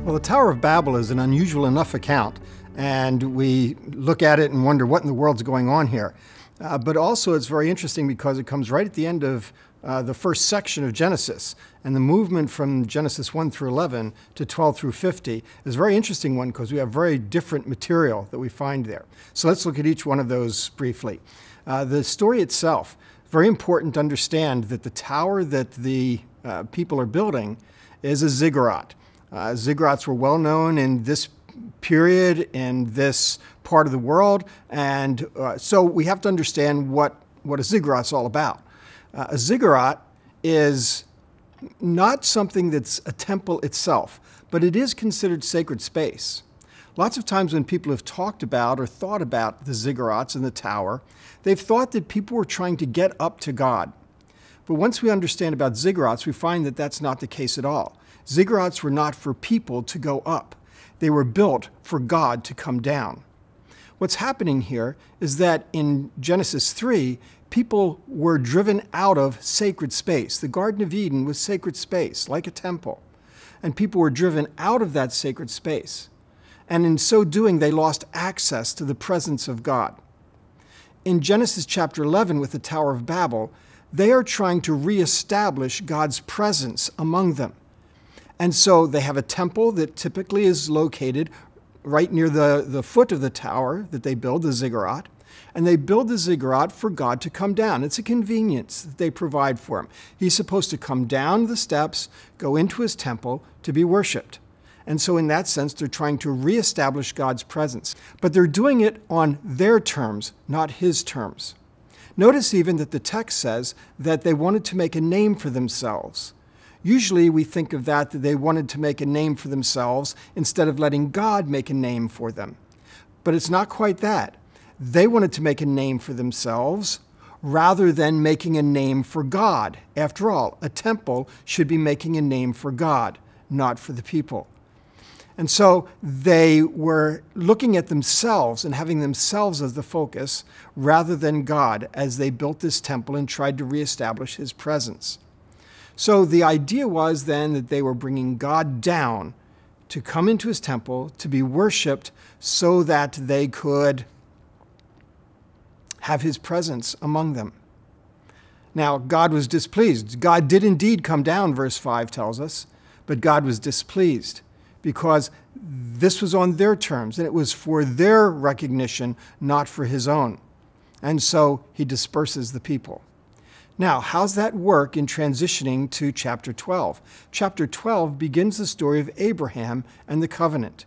Well, the Tower of Babel is an unusual enough account, and we look at it and wonder what in the world's going on here. But also it's very interesting because it comes right at the end of the first section of Genesis, and the movement from Genesis 1 through 11 to 12 through 50 is a very interesting one because we have very different material that we find there. So let's look at each one of those briefly. The story itself, very important to understand that the tower that the people are building is a ziggurat. Ziggurats were well known in this period, in this part of the world, and so we have to understand what a ziggurat's all about. A ziggurat is not something that's a temple itself, but it is considered sacred space. Lots of times when people have talked about or thought about the ziggurats in the tower, they've thought that people were trying to get up to God. But once we understand about ziggurats, we find that that's not the case at all. Ziggurats were not for people to go up. They were built for God to come down. What's happening here is that in Genesis 3, people were driven out of sacred space. The Garden of Eden was sacred space, like a temple. And people were driven out of that sacred space. And in so doing, they lost access to the presence of God. In Genesis chapter 11 with the Tower of Babel, they are trying to reestablish God's presence among them. And so they have a temple that typically is located right near the foot of the tower that they build, the ziggurat. And they build the ziggurat for God to come down. It's a convenience that they provide for him. He's supposed to come down the steps, go into his temple to be worshiped. And so in that sense, they're trying to reestablish God's presence. But they're doing it on their terms, not his terms. Notice even that the text says that they wanted to make a name for themselves. Usually we think of that they wanted to make a name for themselves instead of letting God make a name for them. But it's not quite that. They wanted to make a name for themselves rather than making a name for God. After all, a temple should be making a name for God, not for the people. And so they were looking at themselves and having themselves as the focus rather than God as they built this temple and tried to reestablish his presence. So the idea was then that they were bringing God down to come into his temple, to be worshipped so that they could have his presence among them. Now, God was displeased. God did indeed come down, verse 5 tells us, but God was displeased because this was on their terms and it was for their recognition, not for his own. And so he disperses the people. Now, how's that work in transitioning to chapter 12? Chapter 12 begins the story of Abraham and the covenant.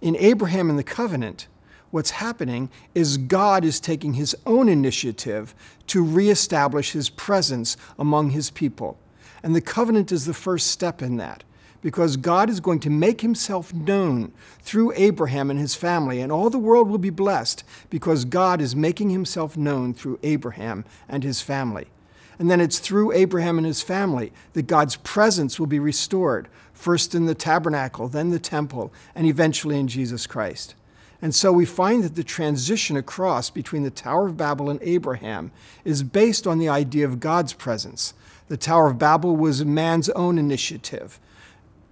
In Abraham and the covenant, what's happening is God is taking his own initiative to reestablish his presence among his people. And the covenant is the first step in that, because God is going to make himself known through Abraham and his family, and all the world will be blessed because God is making himself known through Abraham and his family. And then it's through Abraham and his family that God's presence will be restored, first in the tabernacle, then the temple, and eventually in Jesus Christ. And so we find that the transition across between the Tower of Babel and Abraham is based on the idea of God's presence. The Tower of Babel was man's own initiative.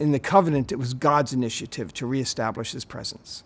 In the covenant, it was God's initiative to reestablish his presence.